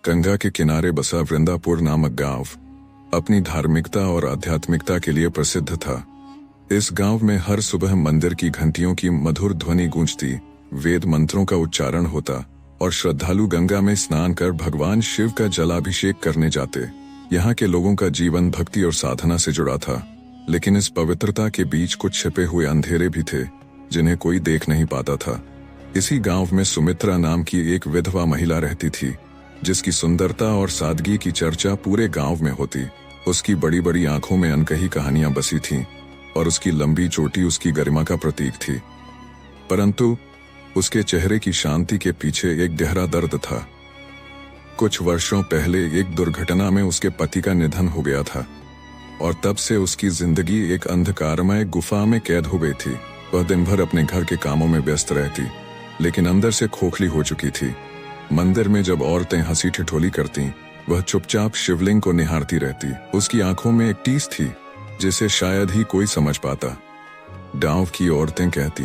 गंगा के किनारे बसा वृंदापुर नामक गांव अपनी धार्मिकता और आध्यात्मिकता के लिए प्रसिद्ध था। इस गांव में हर सुबह मंदिर की घंटियों की मधुर ध्वनि गूंजती, वेद मंत्रों का उच्चारण होता और श्रद्धालु गंगा में स्नान कर भगवान शिव का जलाभिषेक करने जाते। यहाँ के लोगों का जीवन भक्ति और साधना से जुड़ा था, लेकिन इस पवित्रता के बीच कुछ छिपे हुए अंधेरे भी थे जिन्हें कोई देख नहीं पाता था। इसी गांव में सुमित्रा नाम की एक विधवा महिला रहती थी, जिसकी सुंदरता और सादगी की चर्चा पूरे गांव में होती। उसकी बड़ी बड़ी आंखों में अनकही कहानियां बसी थीं और उसकी लंबी चोटी उसकी गरिमा का प्रतीक थी। परंतु उसके चेहरे की शांति के पीछे एक गहरा दर्द था। कुछ वर्षों पहले एक दुर्घटना में उसके पति का निधन हो गया था और तब से उसकी जिंदगी एक अंधकारमय गुफा में कैद हो गई थी। वह दिन भर अपने घर के कामों में व्यस्त रहती, लेकिन अंदर से खोखली हो चुकी थी। मंदिर में जब औरतें हंसी ठिठोली करती, वह चुपचाप शिवलिंग को निहारती रहती। उसकी आंखों में एक टीस थी जिसे शायद ही कोई समझ पाता। गांव की औरतें कहती,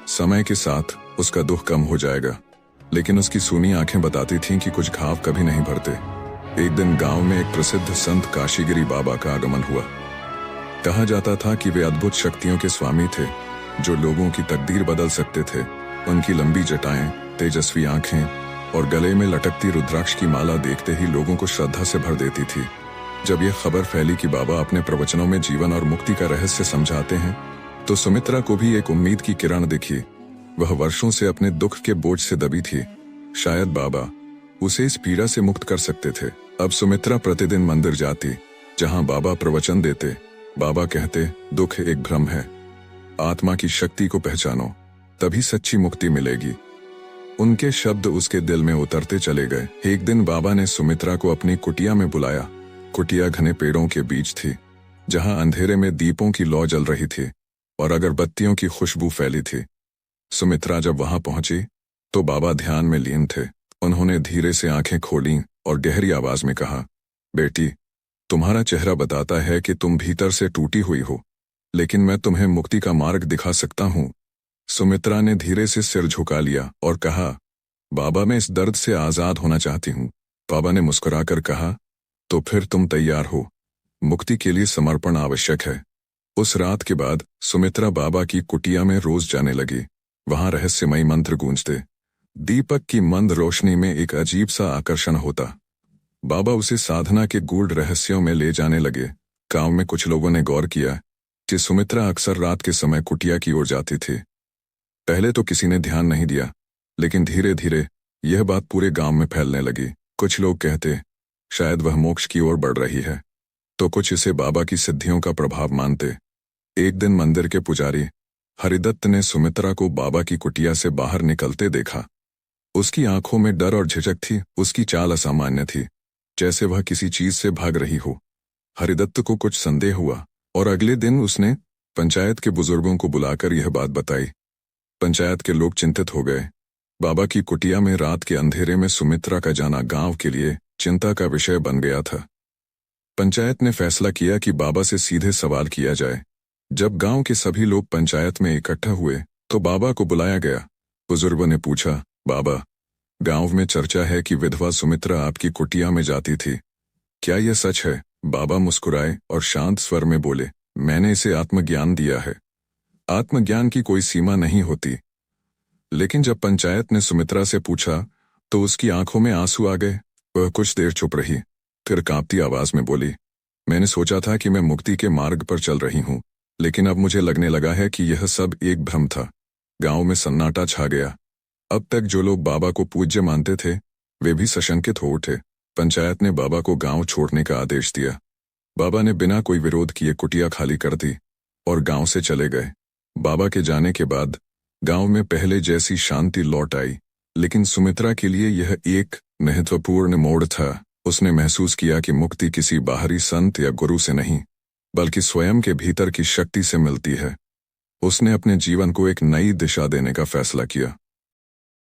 समय के साथ उसका दुख कम हो जाएगा, लेकिन उसकी सूनी आंखें बताती थीं कि कुछ घाव कभी नहीं भरते। एक दिन गांव में एक प्रसिद्ध संत काशीगिरी बाबा का आगमन हुआ। कहा जाता था कि वे अद्भुत शक्तियों के स्वामी थे, जो लोगों की तकदीर बदल सकते थे। उनकी लंबी जटाएं, तेजस्वी आंखें और गले में लटकती रुद्राक्ष की माला देखते ही लोगों को श्रद्धा से भर देती थी। जब यह खबर फैली कि बाबा अपने प्रवचनों में जीवन और मुक्ति का रहस्य समझाते हैं, तो सुमित्रा को भी एक उम्मीद की किरण दिखी। वह वर्षों से अपने दुख के बोझ से दबी थी। शायद बाबा उसे इस पीड़ा से मुक्त कर सकते थे। अब सुमित्रा प्रतिदिन मंदिर जाती, जहां बाबा प्रवचन देते। बाबा कहते, दुख एक भ्रम है, आत्मा की शक्ति को पहचानो, तभी सच्ची मुक्ति मिलेगी। उनके शब्द उसके दिल में उतरते चले गए। एक दिन बाबा ने सुमित्रा को अपनी कुटिया में बुलाया। कुटिया घने पेड़ों के बीच थी, जहां अंधेरे में दीपों की लौ जल रही थी और अगरबत्तियों की खुशबू फैली थी। सुमित्रा जब वहां पहुंची तो बाबा ध्यान में लीन थे। उन्होंने धीरे से आंखें खोलीं और गहरी आवाज में कहा, बेटी, तुम्हारा चेहरा बताता है कि तुम भीतर से टूटी हुई हो, लेकिन मैं तुम्हें मुक्ति का मार्ग दिखा सकता हूं। सुमित्रा ने धीरे से सिर झुका लिया और कहा, बाबा, मैं इस दर्द से आजाद होना चाहती हूँ। बाबा ने मुस्कुराकर कहा, तो फिर तुम तैयार हो। मुक्ति के लिए समर्पण आवश्यक है। उस रात के बाद सुमित्रा बाबा की कुटिया में रोज जाने लगी। वहां रहस्यमयी मंत्र गूंजते, दीपक की मंद रोशनी में एक अजीब सा आकर्षण होता। बाबा उसे साधना के गूढ़ रहस्यों में ले जाने लगे। गांव में कुछ लोगों ने गौर किया कि सुमित्रा अक्सर रात के समय कुटिया की ओर जाती थी। पहले तो किसी ने ध्यान नहीं दिया, लेकिन धीरे धीरे यह बात पूरे गांव में फैलने लगी। कुछ लोग कहते, शायद वह मोक्ष की ओर बढ़ रही है, तो कुछ इसे बाबा की सिद्धियों का प्रभाव मानते। एक दिन मंदिर के पुजारी हरिदत्त ने सुमित्रा को बाबा की कुटिया से बाहर निकलते देखा। उसकी आंखों में डर और झिझक थी। उसकी चाल असामान्य थी, जैसे वह किसी चीज से भाग रही हो। हरिदत्त को कुछ संदेह हुआ और अगले दिन उसने पंचायत के बुजुर्गों को बुलाकर यह बात बताई। पंचायत के लोग चिंतित हो गए। बाबा की कुटिया में रात के अंधेरे में सुमित्रा का जाना गांव के लिए चिंता का विषय बन गया था। पंचायत ने फैसला किया कि बाबा से सीधे सवाल किया जाए। जब गांव के सभी लोग पंचायत में इकट्ठा हुए तो बाबा को बुलाया गया। बुजुर्गों ने पूछा, बाबा, गांव में चर्चा है कि विधवा सुमित्रा आपकी कुटिया में जाती थी, क्या यह सच है? बाबा मुस्कुराए और शांत स्वर में बोले, मैंने इसे आत्मज्ञान दिया है। आत्मज्ञान की कोई सीमा नहीं होती। लेकिन जब पंचायत ने सुमित्रा से पूछा तो उसकी आंखों में आंसू आ गए। वह कुछ देर चुप रही, फिर कांपती आवाज में बोली, मैंने सोचा था कि मैं मुक्ति के मार्ग पर चल रही हूँ, लेकिन अब मुझे लगने लगा है कि यह सब एक भ्रम था। गांव में सन्नाटा छा गया। अब तक जो लोग बाबा को पूज्य मानते थे, वे भी सशंकित हो उठे। पंचायत ने बाबा को गांव छोड़ने का आदेश दिया। बाबा ने बिना कोई विरोध किए कुटिया खाली कर दी और गांव से चले गए। बाबा के जाने के बाद गांव में पहले जैसी शांति लौट आई, लेकिन सुमित्रा के लिए यह एक महत्वपूर्ण मोड़ था। उसने महसूस किया कि मुक्ति किसी बाहरी संत या गुरु से नहीं, बल्कि स्वयं के भीतर की शक्ति से मिलती है। उसने अपने जीवन को एक नई दिशा देने का फैसला किया।